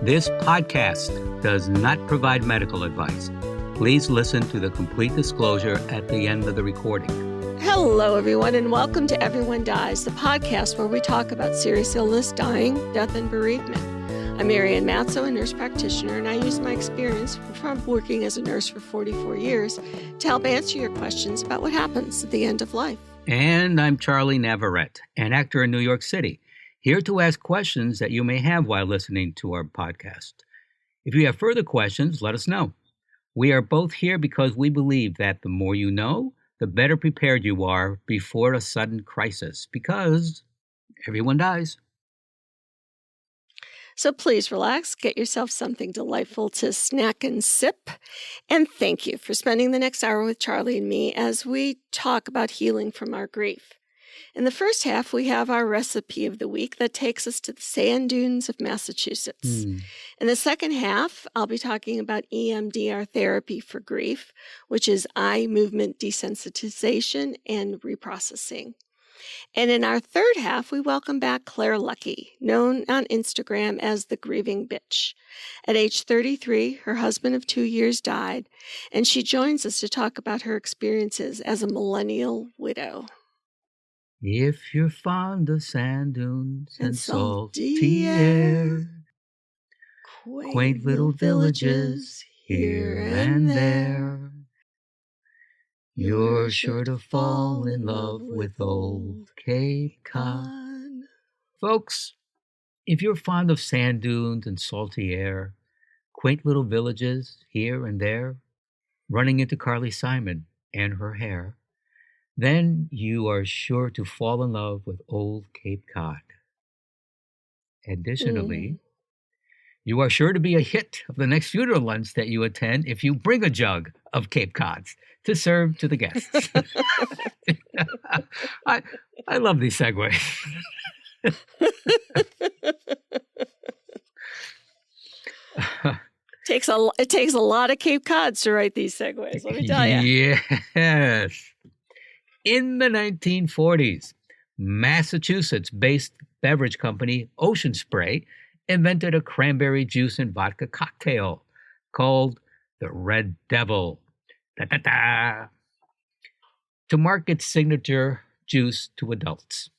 This podcast does not provide medical advice. Please listen to the complete disclosure at the end of the recording. Hello, everyone, and welcome to Everyone Dies, the podcast where we talk about serious illness, dying, death, and bereavement. I'm Marianne Matzo, a nurse practitioner, and I use my experience from working as a nurse for 44 years to help answer your questions about what happens at the end of life. And I'm Charlie Navarrete, an actor in New York City, here to ask questions that you may have while listening to our podcast. If you have further questions, let us know. We are both here because we believe that the more you know, the better prepared you are before a sudden crisis, because everyone dies. So please relax, get yourself something delightful to snack and sip, and thank you for spending the next hour with Charlie and me as we talk about healing from our grief. In the first half, we have our recipe of the week that takes us to the sand dunes of Massachusetts. In the second half, I'll be talking about EMDR therapy for grief, which is eye movement desensitization and reprocessing. And in our third half, we welcome back Claire Luckey, known on Instagram as the Grieving Bitch. At age 33, her husband of 2 years died, and she joins us to talk about her experiences as a millennial widow. If you're fond of sand dunes and salty air, quaint little villages here and there, you're sure to fall in love with old Cape Cod. Folks, if you're fond of sand dunes and salty air, quaint little villages here and there, running into Carly Simon and her hair, then you are sure to fall in love with old Cape Cod. Additionally, you are sure to be a hit of the next funeral lunch that you attend if you bring a jug of Cape Cods to serve to the guests. I love these segues. It takes a lot of Cape Cods to write these segues, let me tell you. Yes. In the 1940s, Massachusetts-based beverage company Ocean Spray invented a cranberry juice and vodka cocktail called the Red Devil to market signature juice to adults.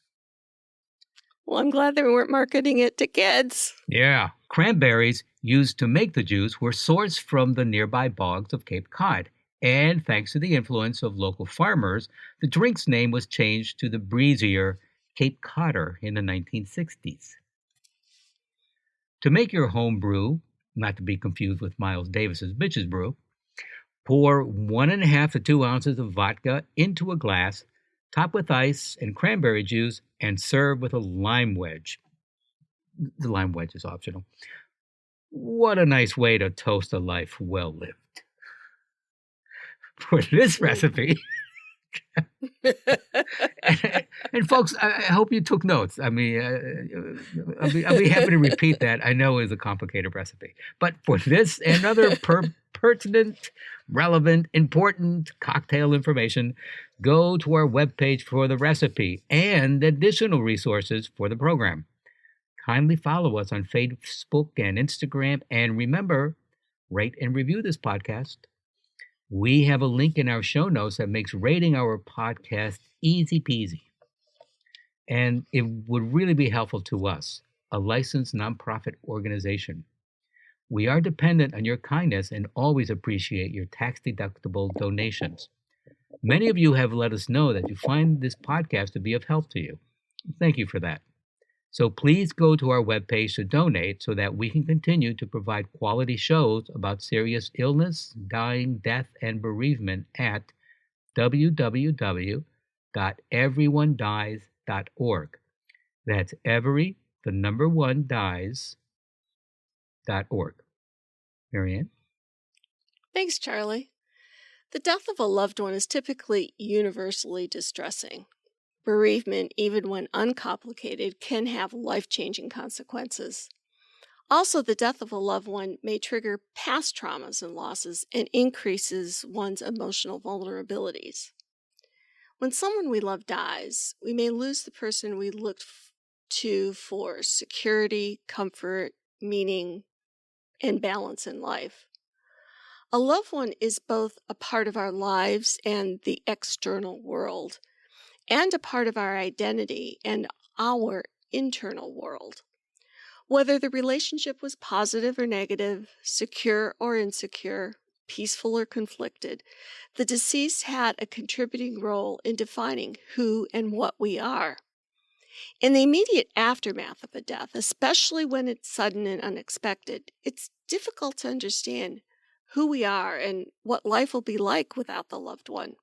Well, I'm glad they weren't marketing it to kids. Yeah, cranberries used to make the juice were sourced from the nearby bogs of Cape Cod. And thanks to the influence of local farmers, the drink's name was changed to the breezier Cape Codder in the 1960s. To make your home brew, not to be confused with Miles Davis's Bitches Brew, pour 1.5 to 2 ounces of vodka into a glass, top with ice and cranberry juice, and serve with a lime wedge. The lime wedge is optional. What a nice way to toast a life well lived. For this recipe, and folks, I hope you took notes. I mean, I'll be happy to repeat that. I know it's a complicated recipe, but for this and other pertinent, relevant, important cocktail information, go to our webpage for the recipe and additional resources for the program. Kindly follow us on Facebook and Instagram, and remember, rate and review this podcast. We have a link in our show notes that makes rating our podcast easy peasy. And it would really be helpful to us, a licensed nonprofit organization. We are dependent on your kindness and always appreciate your tax-deductible donations. Many of you have let us know that you find this podcast to be of help to you. Thank you for that. So please go to our webpage to donate so that we can continue to provide quality shows about serious illness, dying, death, and bereavement at www.everyonedies.org. That's dies.org. Marianne? Thanks, Charlie. The death of a loved one is typically universally distressing. Bereavement, even when uncomplicated, can have life-changing consequences. Also, the death of a loved one may trigger past traumas and losses and increases one's emotional vulnerabilities. When someone we love dies, we may lose the person we looked to for security, comfort, meaning, and balance in life. A loved one is both a part of our lives and the external world, and a part of our identity and our internal world. Whether the relationship was positive or negative, secure or insecure, peaceful or conflicted, the deceased had a contributing role in defining who and what we are. In the immediate aftermath of a death, especially when it's sudden and unexpected, it's difficult to understand who we are and what life will be like without the loved one.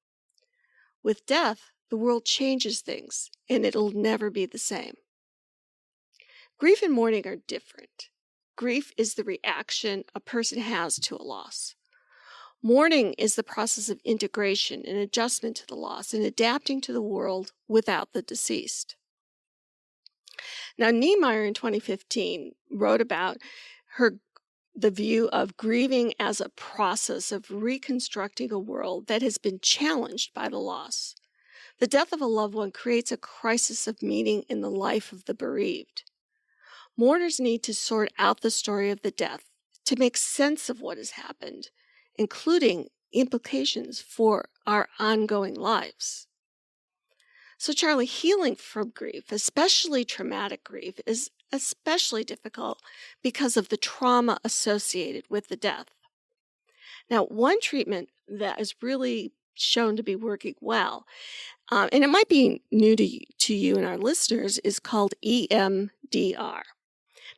With death, the world changes things, and it'll never be the same. Grief and mourning are different. Grief is the reaction a person has to a loss. Mourning is the process of integration and adjustment to the loss and adapting to the world without the deceased. Now, Niemeyer in 2015 wrote about the view of grieving as a process of reconstructing a world that has been challenged by the loss. The death of a loved one creates a crisis of meaning in the life of the bereaved. Mourners need to sort out the story of the death to make sense of what has happened, including implications for our ongoing lives. So, Charlie, healing from grief, especially traumatic grief, is especially difficult because of the trauma associated with the death. Now, one treatment that is really shown to be working well, and it might be new to you and our listeners, is called EMDR.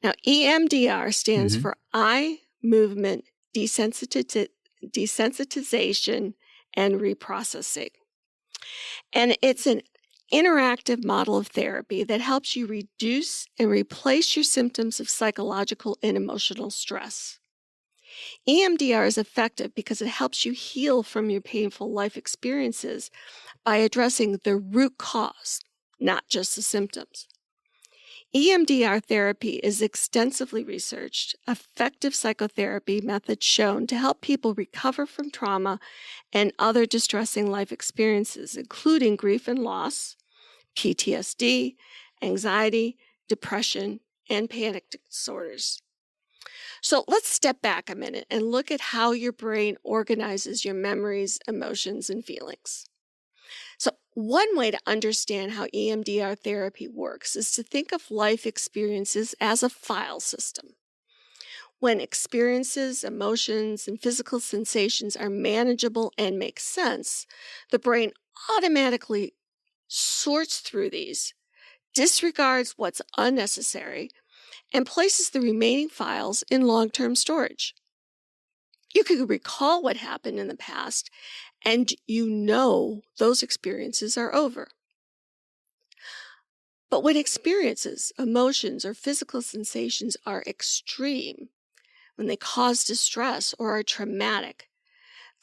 Now, EMDR stands for Eye Movement Desensitization and Reprocessing. And it's an interactive model of therapy that helps you reduce and replace your symptoms of psychological and emotional stress. EMDR is effective because it helps you heal from your painful life experiences by addressing the root cause, not just the symptoms. EMDR therapy is extensively researched, effective psychotherapy method shown to help people recover from trauma and other distressing life experiences, including grief and loss, PTSD, anxiety, depression, and panic disorders. So let's step back a minute and look at how your brain organizes your memories, emotions, and feelings. So one way to understand how EMDR therapy works is to think of life experiences as a file system. When experiences, emotions, and physical sensations are manageable and make sense, the brain automatically sorts through these, disregards what's unnecessary, and places the remaining files in long-term storage. You can recall what happened in the past, and you know those experiences are over. But when experiences, emotions, or physical sensations are extreme, when they cause distress or are traumatic,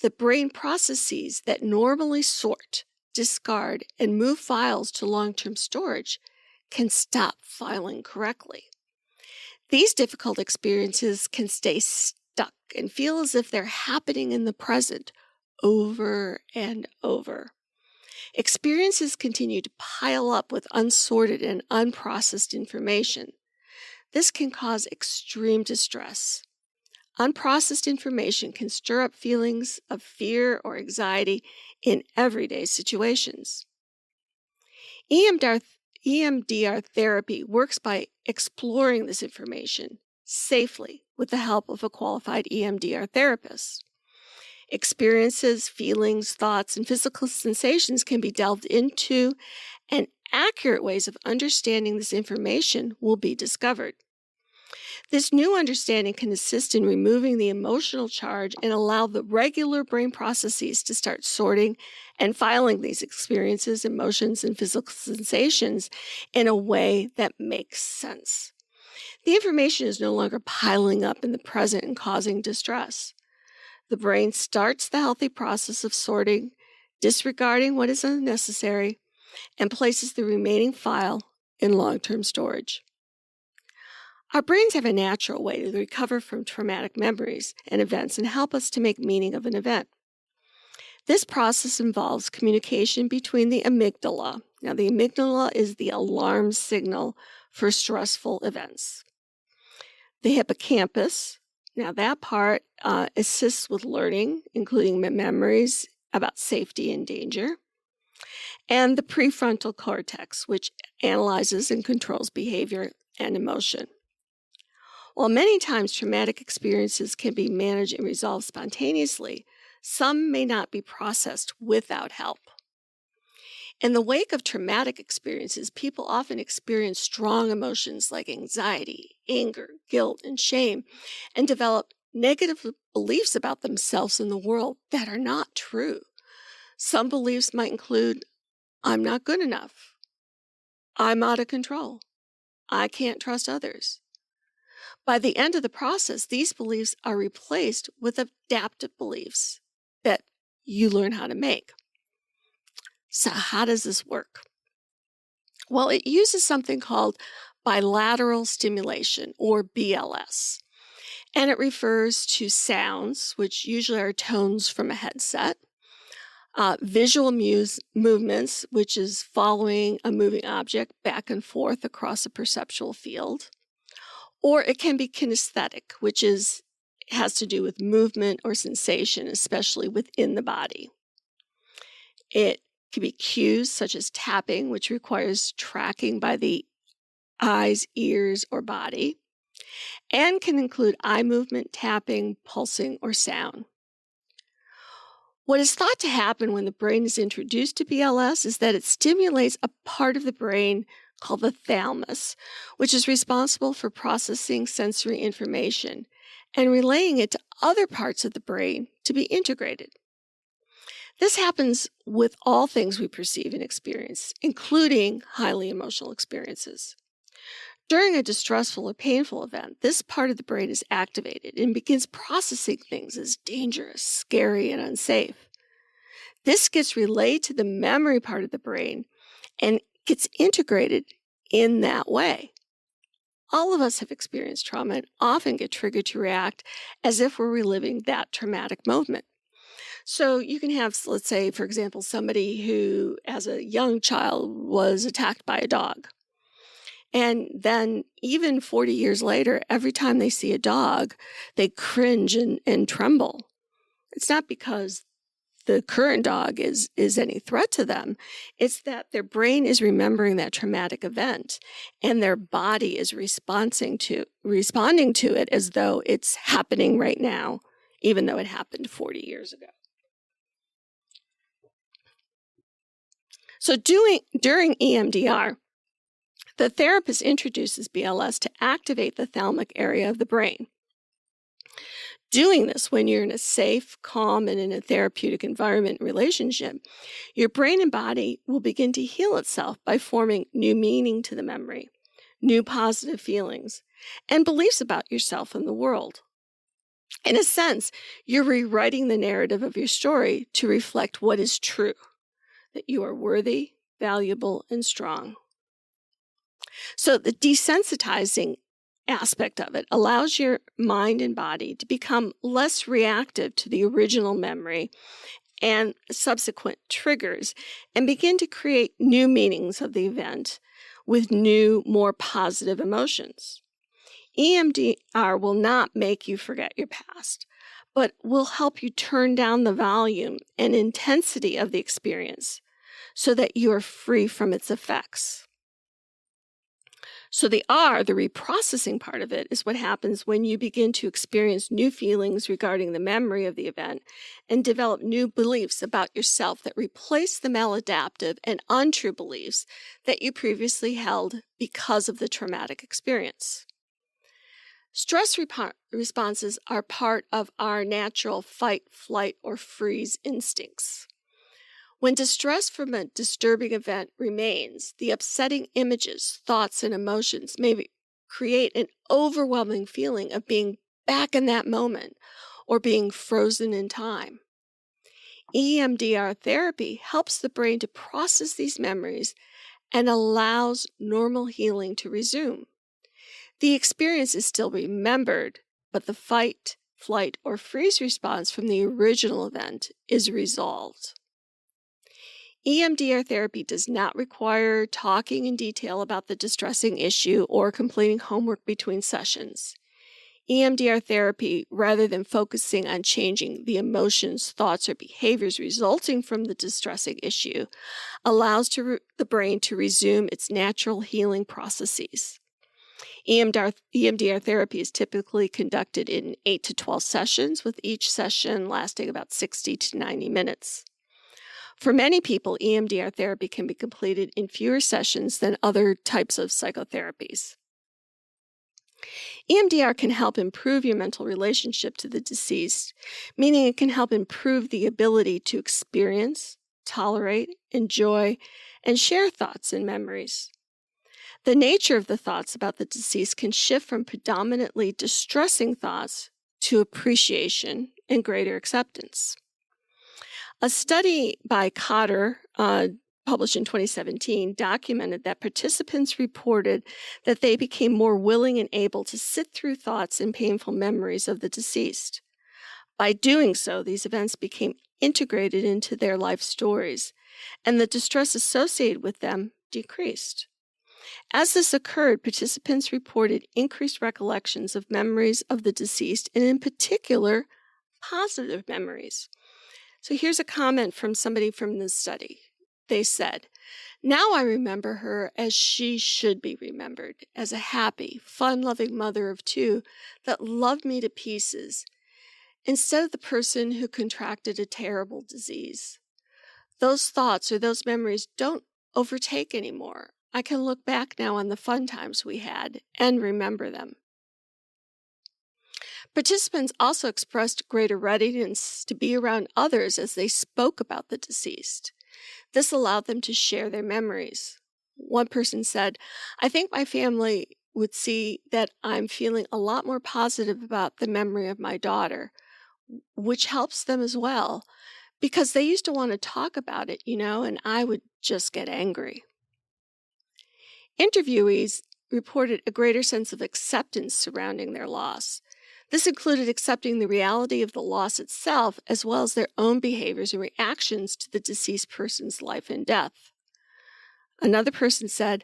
the brain processes that normally sort, discard, and move files to long-term storage can stop filing correctly. These difficult experiences can stay stuck and feel as if they're happening in the present over and over. Experiences continue to pile up with unsorted and unprocessed information. This can cause extreme distress. Unprocessed information can stir up feelings of fear or anxiety in everyday situations. EMDR therapy works by exploring this information safely with the help of a qualified EMDR therapist. Experiences, feelings, thoughts, and physical sensations can be delved into, and accurate ways of understanding this information will be discovered. This new understanding can assist in removing the emotional charge and allow the regular brain processes to start sorting and filing these experiences, emotions, and physical sensations in a way that makes sense. The information is no longer piling up in the present and causing distress. The brain starts the healthy process of sorting, disregarding what is unnecessary, and places the remaining file in long-term storage. Our brains have a natural way to recover from traumatic memories and events and help us to make meaning of an event. This process involves communication between the amygdala. Now, the amygdala is the alarm signal for stressful events. The hippocampus, Now, that part assists with learning, including memories about safety and danger, and the prefrontal cortex, which analyzes and controls behavior and emotion. While many times traumatic experiences can be managed and resolved spontaneously, some may not be processed without help. In the wake of traumatic experiences, people often experience strong emotions like anxiety, anger, guilt, and shame, and develop negative beliefs about themselves and the world that are not true. Some beliefs might include, I'm not good enough, I'm out of control, I can't trust others. By the end of the process, these beliefs are replaced with adaptive beliefs that you learn how to make. So how does this work? Well, it uses something called bilateral stimulation, or BLS, and it refers to sounds, which usually are tones from a headset, visual movements, which is following a moving object back and forth across a perceptual field, or it can be kinesthetic, which has to do with movement or sensation, especially within the body. It can be cues such as tapping, which requires tracking by the eyes, ears, or body, and can include eye movement, tapping, pulsing, or sound. What is thought to happen when the brain is introduced to BLS is that it stimulates a part of the brain called the thalamus, which is responsible for processing sensory information and relaying it to other parts of the brain to be integrated. This happens with all things we perceive and experience, including highly emotional experiences. During a distressful or painful event, this part of the brain is activated and begins processing things as dangerous, scary, and unsafe. This gets relayed to the memory part of the brain and gets integrated in that way. All of us have experienced trauma and often get triggered to react as if we're reliving that traumatic moment. So you can have, let's say, for example, somebody who, as a young child, was attacked by a dog. And then even 40 years later, every time they see a dog, they cringe and tremble. It's not because the current dog is any threat to them. It's that their brain is remembering that traumatic event and their body is responding to it as though it's happening right now, even though it happened 40 years ago. So during EMDR, the therapist introduces BLS to activate the thalamic area of the brain. Doing this when you're in a safe, calm, and in a therapeutic environment relationship, your brain and body will begin to heal itself by forming new meaning to the memory, new positive feelings, and beliefs about yourself and the world. In a sense, you're rewriting the narrative of your story to reflect what is true, that you are worthy, valuable, and strong. So the desensitizing aspect of it allows your mind and body to become less reactive to the original memory and subsequent triggers and begin to create new meanings of the event with new, more positive emotions. EMDR will not make you forget your past, but will help you turn down the volume and intensity of the experience so that you are free from its effects. So the reprocessing part of it, is what happens when you begin to experience new feelings regarding the memory of the event and develop new beliefs about yourself that replace the maladaptive and untrue beliefs that you previously held because of the traumatic experience. Stress responses are part of our natural fight, flight, or freeze instincts. When distress from a disturbing event remains, the upsetting images, thoughts, and emotions may create an overwhelming feeling of being back in that moment or being frozen in time. EMDR therapy helps the brain to process these memories and allows normal healing to resume. The experience is still remembered, but the fight, flight, or freeze response from the original event is resolved. EMDR therapy does not require talking in detail about the distressing issue or completing homework between sessions. EMDR therapy, rather than focusing on changing the emotions, thoughts, or behaviors resulting from the distressing issue, allows the brain to resume its natural healing processes. EMDR therapy is typically conducted in 8 to 12 sessions, with each session lasting about 60 to 90 minutes. For many people, EMDR therapy can be completed in fewer sessions than other types of psychotherapies. EMDR can help improve your mental relationship to the deceased, meaning it can help improve the ability to experience, tolerate, enjoy, and share thoughts and memories. The nature of the thoughts about the deceased can shift from predominantly distressing thoughts to appreciation and greater acceptance. A study by Cotter, published in 2017, documented that participants reported that they became more willing and able to sit through thoughts and painful memories of the deceased. By doing so, these events became integrated into their life stories, and the distress associated with them decreased. As this occurred, participants reported increased recollections of memories of the deceased, and in particular, positive memories. So here's a comment from somebody from this study. They said, "Now I remember her as she should be remembered, as a happy, fun-loving mother of two that loved me to pieces, instead of the person who contracted a terrible disease. Those thoughts or those memories don't overtake anymore. I can look back now on the fun times we had and remember them." Participants also expressed greater readiness to be around others as they spoke about the deceased. This allowed them to share their memories. One person said, "I think my family would see that I'm feeling a lot more positive about the memory of my daughter, which helps them as well, because they used to want to talk about it, and I would just get angry." Interviewees reported a greater sense of acceptance surrounding their loss. This included accepting the reality of the loss itself, as well as their own behaviors and reactions to the deceased person's life and death. Another person said,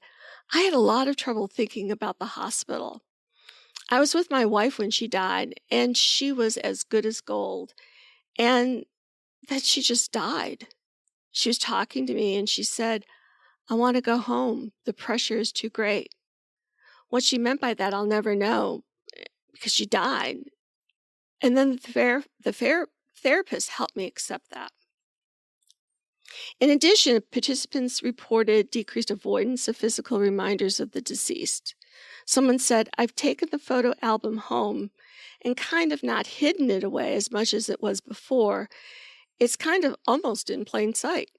"I had a lot of trouble thinking about the hospital. I was with my wife when she died, and she was as good as gold, and that she just died. She was talking to me, and she said, 'I want to go home. The pressure is too great.' What she meant by that, I'll never know, because she died. And then the therapist helped me accept that." In addition, participants reported decreased avoidance of physical reminders of the deceased. Someone said, "I've taken the photo album home and kind of not hidden it away as much as it was before. It's kind of almost in plain sight."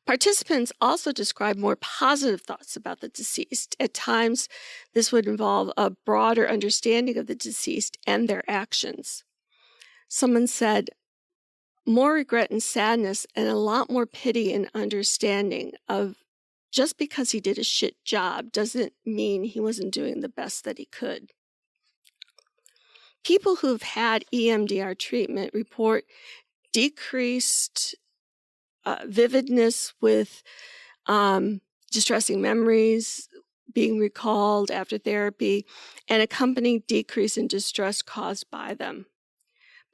Participants also described more positive thoughts about the deceased. At times, this would involve a broader understanding of the deceased and their actions. Someone said, "More regret and sadness and a lot more pity and understanding of just because he did a shit job doesn't mean he wasn't doing the best that he could." People who've had EMDR treatment report decreased vividness with distressing memories being recalled after therapy, and accompanying decrease in distress caused by them.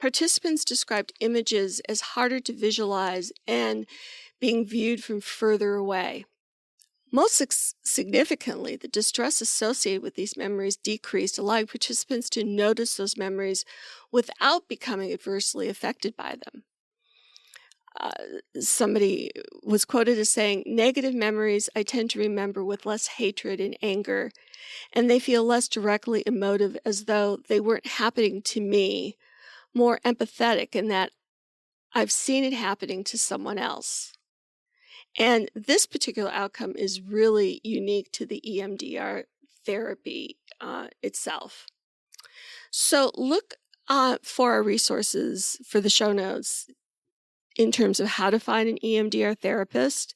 Participants described images as harder to visualize and being viewed from further away. Most significantly, the distress associated with these memories decreased, allowing participants to notice those memories without becoming adversely affected by them. Somebody was quoted as saying, "Negative memories I tend to remember with less hatred and anger, and they feel less directly emotive, as though they weren't happening to me, more empathetic in that I've seen it happening to someone else." And this particular outcome is really unique to the EMDR therapy itself. So look for our resources for the show notes in terms of how to find an EMDR therapist.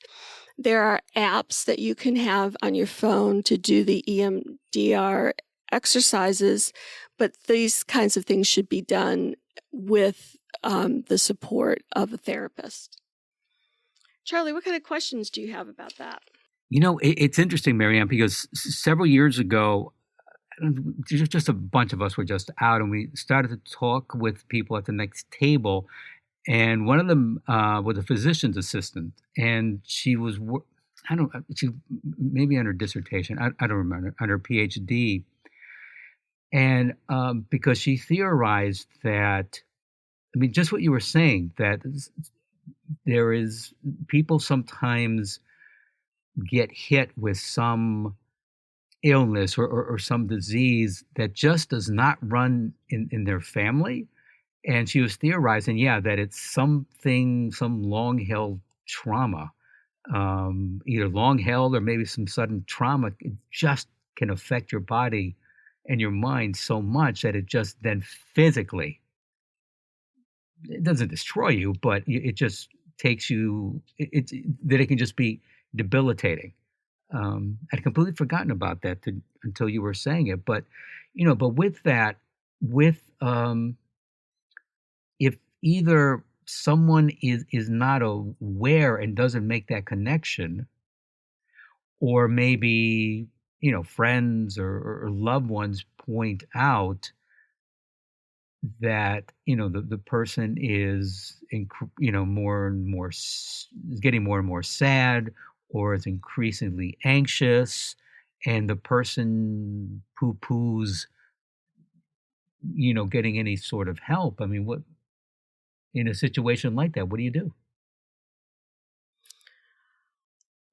There are apps that you can have on your phone to do the EMDR exercises, but these kinds of things should be done with the support of a therapist. Charlie, what kind of questions do you have about that? It's interesting, Marianne, because several years ago, just a bunch of us were just out, and we started to talk with people at the next table. And one of them was a physician's assistant, and she was, she maybe on her dissertation, I don't remember, on her PhD. And because she theorized that, I mean, just what you were saying, that there is, people sometimes get hit with some illness or some disease that just does not run in their family. And she was theorizing, that it's something, some long-held trauma, either long-held or maybe some sudden trauma. It just can affect your body and your mind so much that it just then physically, it doesn't destroy you, but it just takes you, that it can just be debilitating. I'd completely forgotten about that until you were saying it. But, but with that, if either someone is not aware and doesn't make that connection, or maybe, friends or loved ones point out that, the person is, more and more, is getting more and more sad, or is increasingly anxious, and the person poo-poos, getting any sort of help. I mean, what, in a situation like that, what do you do?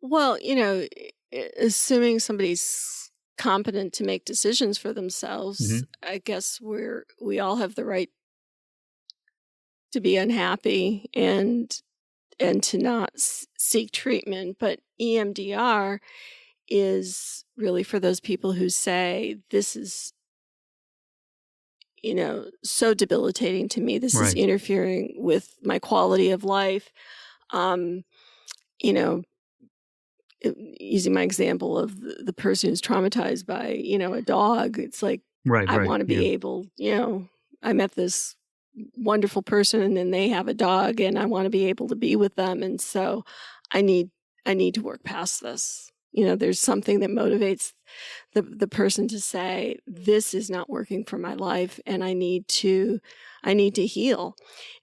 Well, assuming somebody's competent to make decisions for themselves, I guess we all have the right to be unhappy and to not seek treatment. But EMDR is really for those people who say, this is, so debilitating to me. This is interfering with my quality of life. Using my example of the person who's traumatized by, a dog, it's like, I want to be able, I met this wonderful person and they have a dog and I want to be able to be with them. And so I need to work past this. There's something that motivates the person to say, this is not working for my life and I need to heal.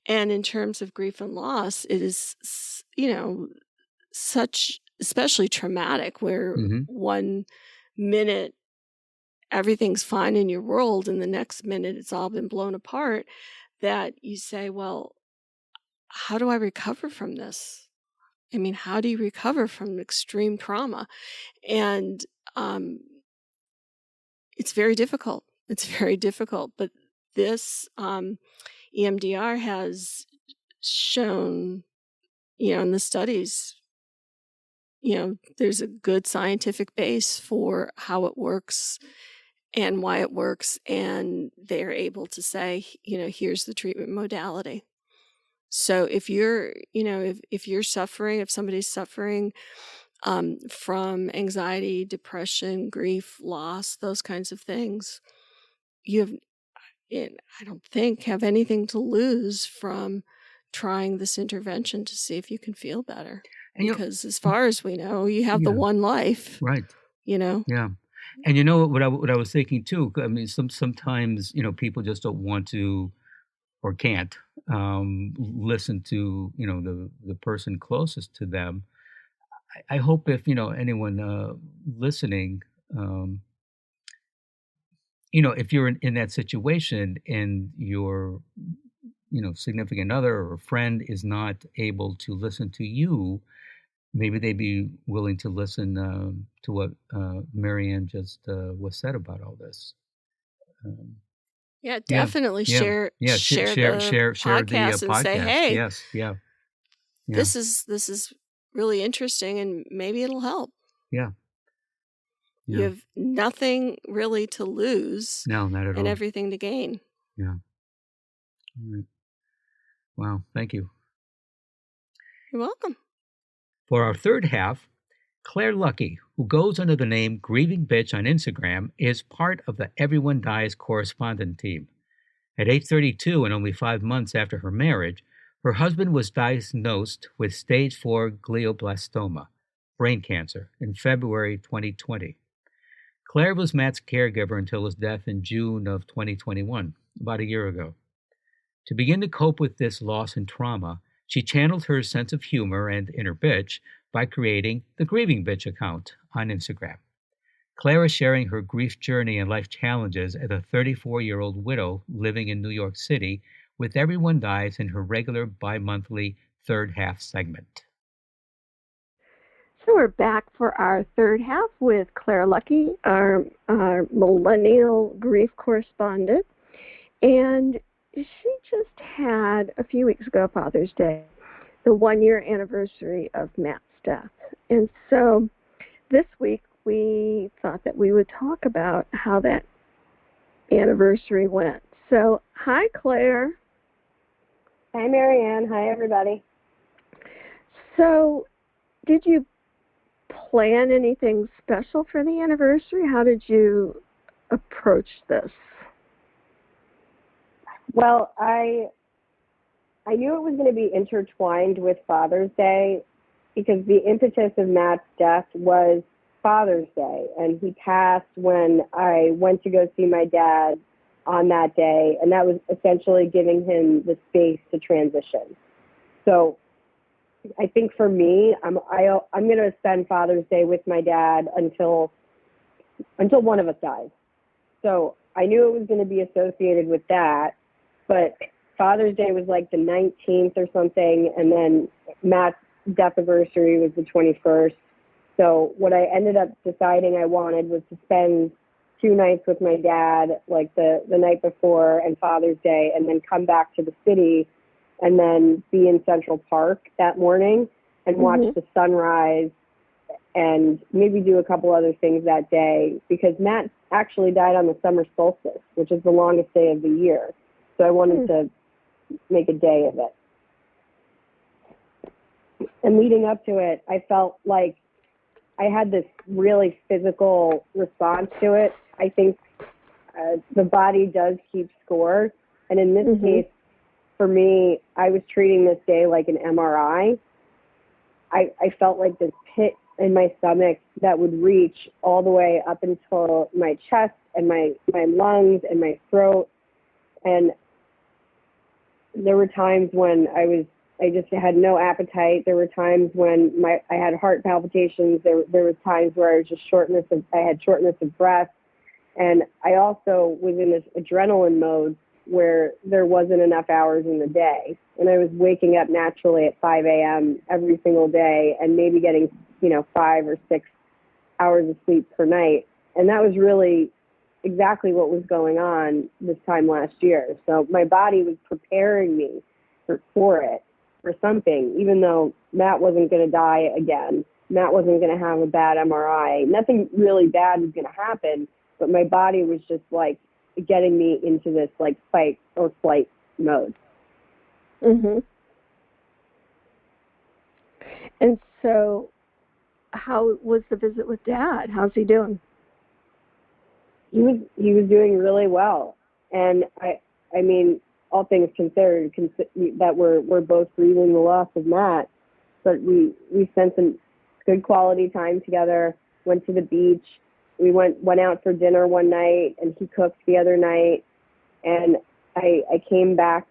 And in terms of grief and loss, it is, such, especially traumatic, where 1 minute everything's fine in your world and the next minute it's all been blown apart, that you say, well, how do I recover from this? I mean, how do you recover from extreme trauma? And it's very difficult. It's very difficult. But this EMDR has shown, in the studies, there's a good scientific base for how it works and why it works. And they're able to say, here's the treatment modality. So if you're, if you're suffering, if somebody's suffering from anxiety, depression, grief, loss, those kinds of things, I don't think, have anything to lose from trying this intervention to see if you can feel better. And because as far as we know, you have the one life. Right. Yeah. And what I was thinking too, I mean, sometimes, people just don't want to or can't listen to, the person closest to them. I hope if, anyone listening, if you're in that situation and your, significant other or a friend is not able to listen to you, maybe they'd be willing to listen to what Marianne just was said about all this. Definitely share the podcast and say, hey, this is really interesting and maybe it'll help. Yeah. You have nothing really to lose. No, not at all. And everything to gain. Yeah. All right. Wow. Thank you. You're welcome. For our third half, Claire Luckey, who goes under the name Grieving Bitch on Instagram, is part of the Everyone Dies correspondent team. At age 32 and only 5 months after her marriage, her husband was diagnosed with stage 4 glioblastoma, brain cancer, in February 2020. Claire was Matt's caregiver until his death in June of 2021, about a year ago. To begin to cope with this loss and trauma, she channeled her sense of humor and inner bitch by creating the Grieving Bitch account on Instagram. Claire is sharing her grief journey and life challenges as a 34-year-old widow living in New York City with Everyone Dies in her regular bi-monthly third half segment. So we're back for our third half with Claire Luckey, our millennial grief correspondent. And she just had, a few weeks ago, Father's Day, the 1-year anniversary of Matt's death. And so this week we thought that we would talk about how that anniversary went. So, hi, Claire. Hi, Marianne. Hi, everybody. So, did you plan anything special for the anniversary? How did you approach this? Well, I knew it was going to be intertwined with Father's Day because the impetus of Matt's death was Father's Day, and he passed when I went to go see my dad on that day, and that was essentially giving him the space to transition. So I think for me, I'm going to spend Father's Day with my dad until one of us dies. So I knew it was going to be associated with that, but Father's Day was like the 19th or something, and then Matt's death anniversary was the 21st. So what I ended up deciding I wanted was to spend 2 nights with my dad, like the night before and Father's Day, and then come back to the city and then be in Central Park that morning and watch the sunrise and maybe do a couple other things that day, because Matt actually died on the summer solstice, which is the longest day of the year. So I wanted to make a day of it. And leading up to it, I felt like I had this really physical response to it. I think the body does keep score. And in this case, for me, I was treating this day like an MRI. I felt like this pit in my stomach that would reach all the way up until my chest and my lungs and my throat. And there were times when I just had no appetite. There were times when I had heart palpitations. There were times where I was just I had shortness of breath. And I also was in this adrenaline mode where there wasn't enough hours in the day. And I was waking up naturally at 5 a.m. every single day and maybe getting, 5 or 6 hours of sleep per night. And that was really exactly what was going on this time last year. So my body was preparing me for it. For something, even though Matt wasn't going to die again. Matt wasn't going to have a bad MRI. Nothing really bad was going to happen, but my body was just like getting me into this like fight or flight mode. And so how was the visit with Dad? How's he doing? He was doing really well. And I mean, all things considered, that we're both grieving the loss of Matt, but we spent some good quality time together, went to the beach. We went out for dinner one night, and he cooked the other night. And I came back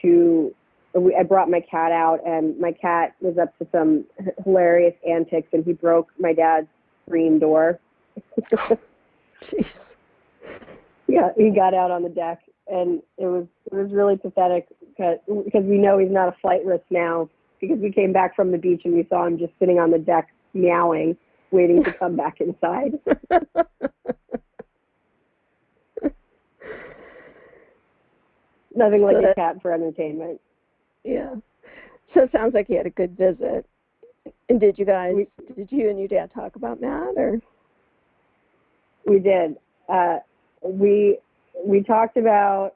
I brought my cat out, and my cat was up to some hilarious antics, and he broke my dad's screen door. Yeah, he got out on the deck. And it was really pathetic because we know he's not a flight risk now, because we came back from the beach and we saw him just sitting on the deck meowing, waiting to come back inside. Nothing like a cat for entertainment. Yeah. So it sounds like you had a good visit. And did you and your dad talk about Matt, or? We did. We talked about,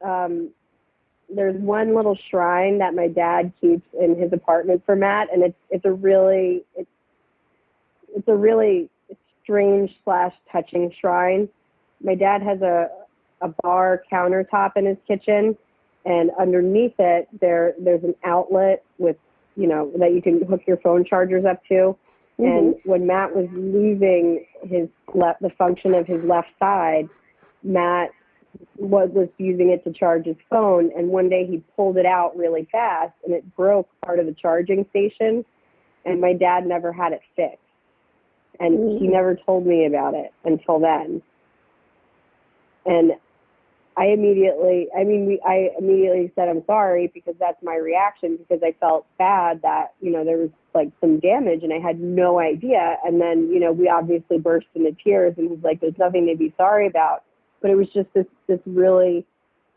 there's one little shrine that my dad keeps in his apartment for Matt, and it's a really strange / touching shrine. My dad has a bar countertop in his kitchen, and underneath it there's an outlet with that you can hook your phone chargers up to, And when Matt was losing the function of his left side, Matt was using it to charge his phone. And one day he pulled it out really fast and it broke part of the charging station. And my dad never had it fixed. And he never told me about it until then. And I immediately said, I'm sorry, because that's my reaction, because I felt bad that, there was like some damage and I had no idea. And then, we obviously burst into tears and he's like, there's nothing to be sorry about. But it was just this really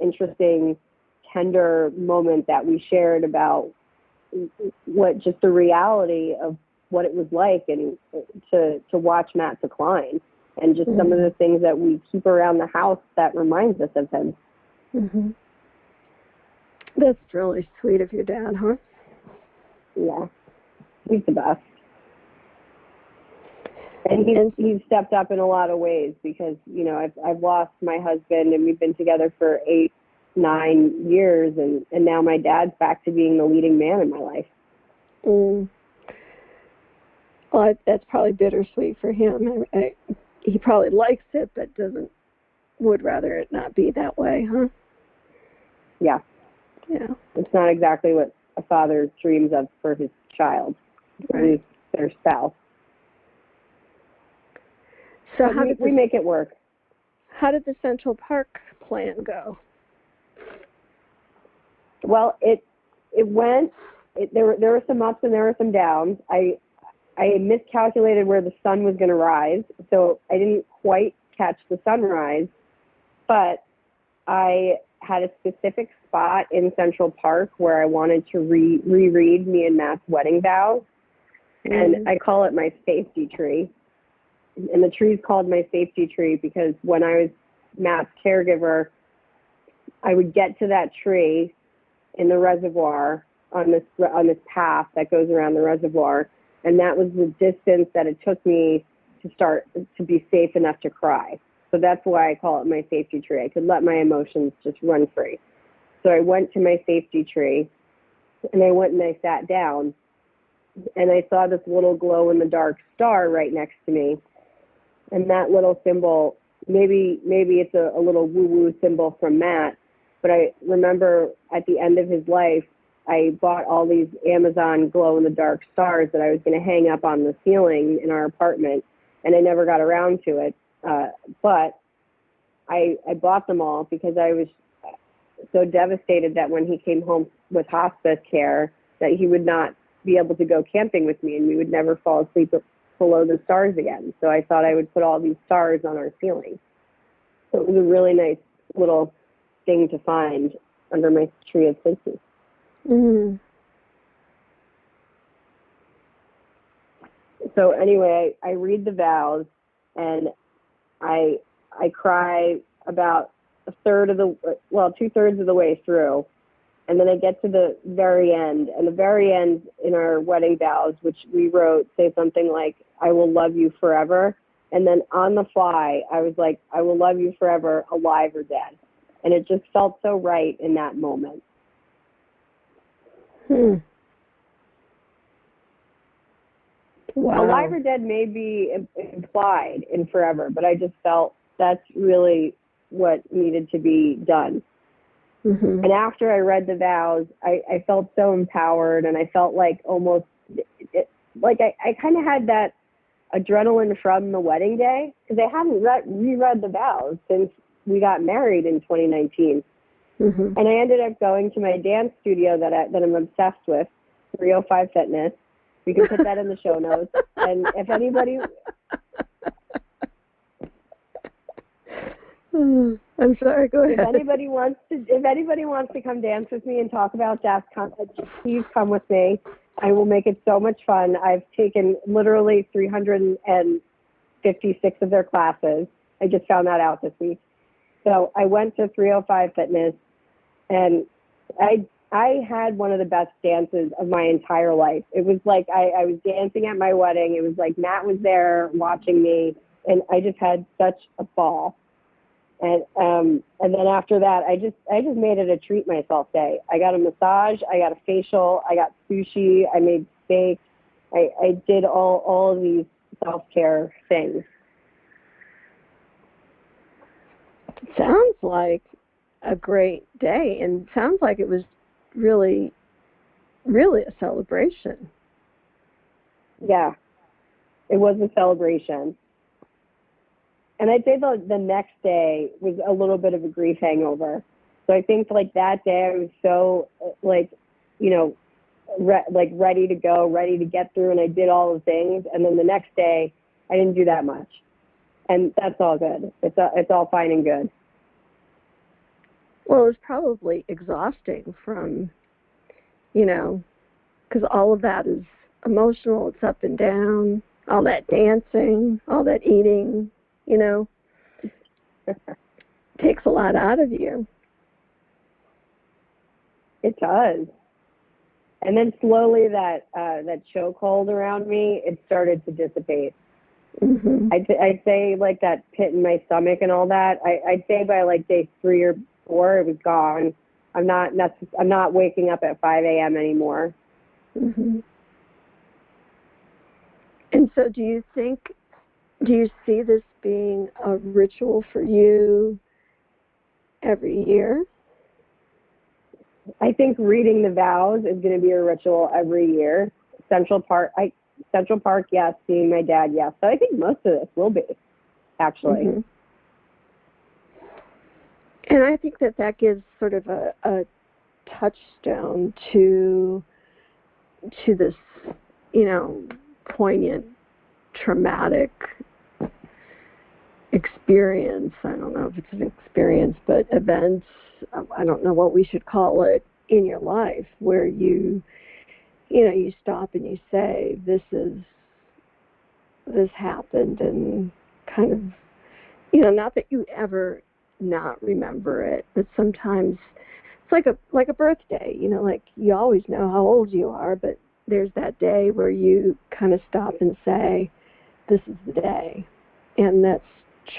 interesting, tender moment that we shared about just the reality of what it was like and to watch Matt decline. And just some of the things that we keep around the house that reminds us of him. Mm-hmm. That's really sweet of your dad, huh? Yeah, he's the best. And he's stepped up in a lot of ways because, I've lost my husband and we've been together for 8-9 years. And now my dad's back to being the leading man in my life. Well, that's probably bittersweet for him. He probably likes it, but would rather it not be that way, huh? Yeah. Yeah. It's not exactly what a father dreams of for his child, right. At least their spouse. So we make it work. How did the Central Park plan go? Well, it went. There were some ups and there were some downs. I miscalculated where the sun was going to rise, so I didn't quite catch the sunrise, but I had a specific spot in Central Park where I wanted to reread me and Matt's wedding vows, and I call it my safety tree. And the tree's called my safety tree because when I was Matt's caregiver, I would get to that tree in the reservoir on this path that goes around the reservoir. And that was the distance that it took me to start to be safe enough to cry. So that's why I call it my safety tree. I could let my emotions just run free. So I went to my safety tree and I went and I sat down and I saw this little glow in the dark star right next to me. And that little symbol, maybe it's a little woo-woo symbol from Matt, but I remember at the end of his life, I bought all these Amazon glow-in-the-dark stars that I was going to hang up on the ceiling in our apartment, and I never got around to it. But I bought them all because I was so devastated that when he came home with hospice care, that he would not be able to go camping with me, and we would never fall asleep below the stars again. So I thought I would put all these stars on our ceiling. So it was a really nice little thing to find under my tree of safety. So anyway, I read the vows and I cry about 2/3 of the way through. And then I get to the very end, and the very end in our wedding vows, which we wrote, say something like, I will love you forever. And then on the fly, I was like, I will love you forever, alive or dead. And it just felt so right in that moment. Wow. Alive or dead may be implied in forever, but I just felt that's really what needed to be done. And after I read the vows, I felt so empowered, and I felt like almost, I kind of had that adrenaline from the wedding day, because I hadn't reread the vows since we got married in 2019. And I ended up going to my dance studio that I'm obsessed with, 305 Fitness. We can put that in the show notes. And if anybody... I'm sorry, go ahead. If anybody wants to come dance with me and talk about dance, please come with me. I will make it so much fun. I've taken literally 356 of their classes. I just found that out this week. So I went to 305 Fitness, and I had one of the best dances of my entire life. It was like I was dancing at my wedding. It was like Matt was there watching me, and I just had such a ball. And then after that, I just made it a treat myself day. I got a massage, I got a facial, I got sushi, I made steak, I did all of these self-care things. Sounds like a great day, and sounds like it was really, really a celebration. Yeah, it was a celebration. And I'd say the next day was a little bit of a grief hangover. So I think like that day I was so like, you know, ready to go, ready to get through, and I did all the things. And then the next day I didn't do that much, and that's all good. It's all fine and good. Well, it was probably exhausting from, you know, because all of that is emotional. It's up and down, all that dancing, all that eating, you know, takes a lot out of you. It does. And then slowly that chokehold around me, it started to dissipate. Mm-hmm. I'd say like that pit in my stomach and all that. I'd say by like day 3 or 4, it was gone. I'm not waking up at 5 a.m. anymore. Mm-hmm. And so do you see this being a ritual for you every year? I think reading the vows is going to be a ritual every year. Central Park, yes. Seeing my dad, yes. So I think most of this will be, actually. Mm-hmm. And I think that gives sort of a touchstone to this, you know, poignant, traumatic experience. I don't know if it's an experience, but events, I don't know what we should call it, in your life where you stop and you say, this happened, and kind of, you know, not that you ever not remember it, but sometimes it's like a birthday, you know, like you always know how old you are, but there's that day where you kind of stop and say, this is the day. And that's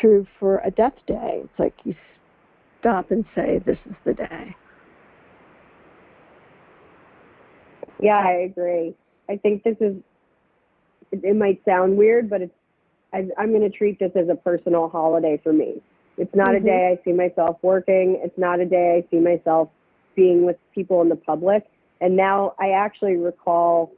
true for a death day. It's like you stop and say, this is the day. Yeah, I agree. I think it might sound weird, but I'm going to treat this as a personal holiday for me. It's not Mm-hmm. a day I see myself working. It's not a day I see myself being with people in the public. And now I actually recall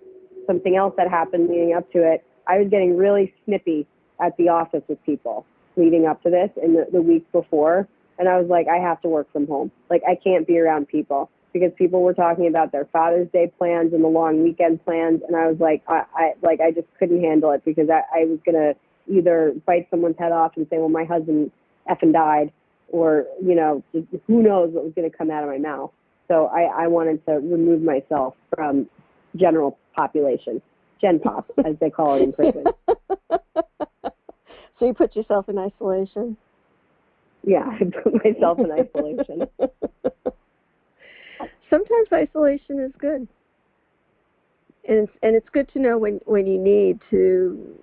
something else that happened leading up to it. I was getting really snippy at the office with people leading up to this in the week before. And I was like, I have to work from home. Like, I can't be around people, because people were talking about their Father's Day plans and the long weekend plans. And I was like, I just couldn't handle it, because I was going to either bite someone's head off and say, well, my husband effing died, or, you know, who knows what was going to come out of my mouth. So I wanted to remove myself from general population, Gen Pop, as they call it in prison. So you put yourself in isolation? Yeah, I put myself in isolation. Sometimes isolation is good. And it's good to know when you need to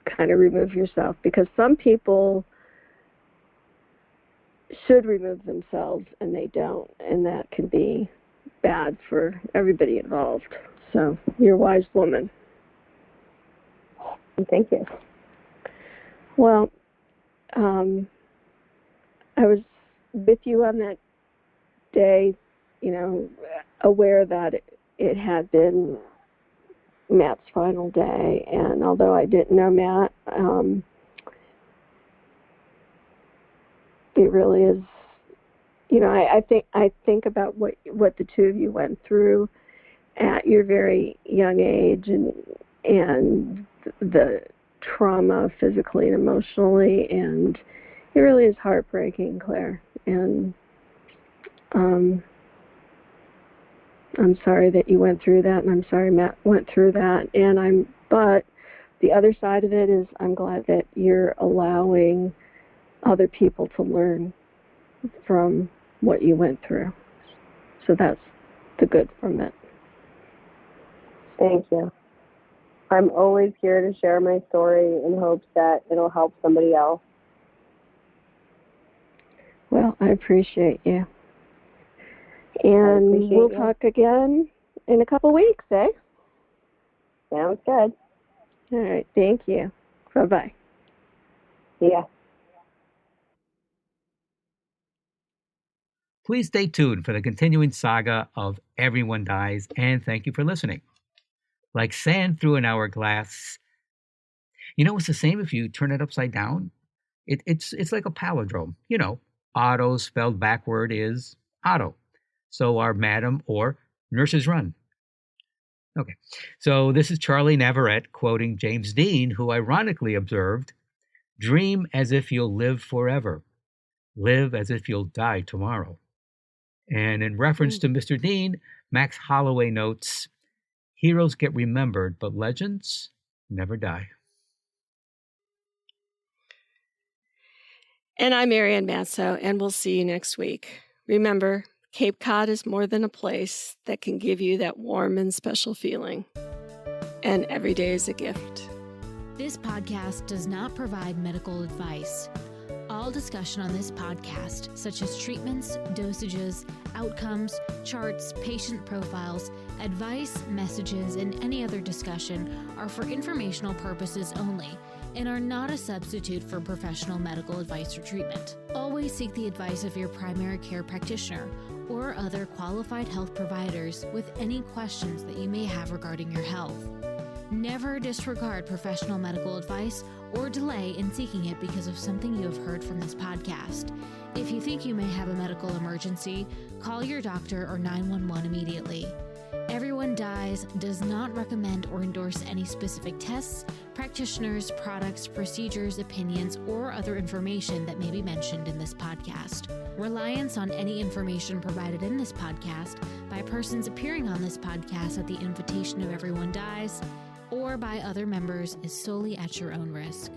kind of remove yourself, because some people should remove themselves and they don't, and that can be bad for everybody involved. So you're a wise woman. Thank you. Well, I was with you on that day, you know, aware that it had been Matt's final day, and although I didn't know Matt, it really is, you know, I think about what the two of you went through at your very young age, and the trauma physically and emotionally, and it really is heartbreaking, Claire. And I'm sorry that you went through that, and I'm sorry Matt went through that, but the other side of it is I'm glad that you're allowing other people to learn from what you went through. So that's the good from it. Thank you. I'm always here to share my story in hopes that it'll help somebody else. Well, I appreciate you. And we'll talk again in a couple weeks, eh? Sounds good. All right. Thank you. Bye-bye. Yeah. Please stay tuned for the continuing saga of Everyone Dies, and thank you for listening. Like sand through an hourglass. It's the same if you turn it upside down. It's like a palindrome. Auto spelled backward is auto. So are madam or nurses run. Okay, so this is Charlie Navarrete quoting James Dean, who ironically observed, "Dream as if you'll live forever. Live as if you'll die tomorrow." And in reference to Mr. Dean, Max Holloway notes, "Heroes get remembered, but legends never die." And I'm Marianne Matzo, and we'll see you next week. Remember, Cape Cod is more than a place that can give you that warm and special feeling. And every day is a gift. This podcast does not provide medical advice. All discussion on this podcast, such as treatments, dosages, outcomes, charts, patient profiles, advice, messages, and any other discussion are for informational purposes only and are not a substitute for professional medical advice or treatment. Always seek the advice of your primary care practitioner or other qualified health providers with any questions that you may have regarding your health. Never disregard professional medical advice or delay in seeking it because of something you have heard from this podcast. If you think you may have a medical emergency, call your doctor or 911 immediately. Everyone Dies does not recommend or endorse any specific tests, practitioners, products, procedures, opinions, or other information that may be mentioned in this podcast. Reliance on any information provided in this podcast by persons appearing on this podcast at the invitation of Everyone Dies or by other members is solely at your own risk.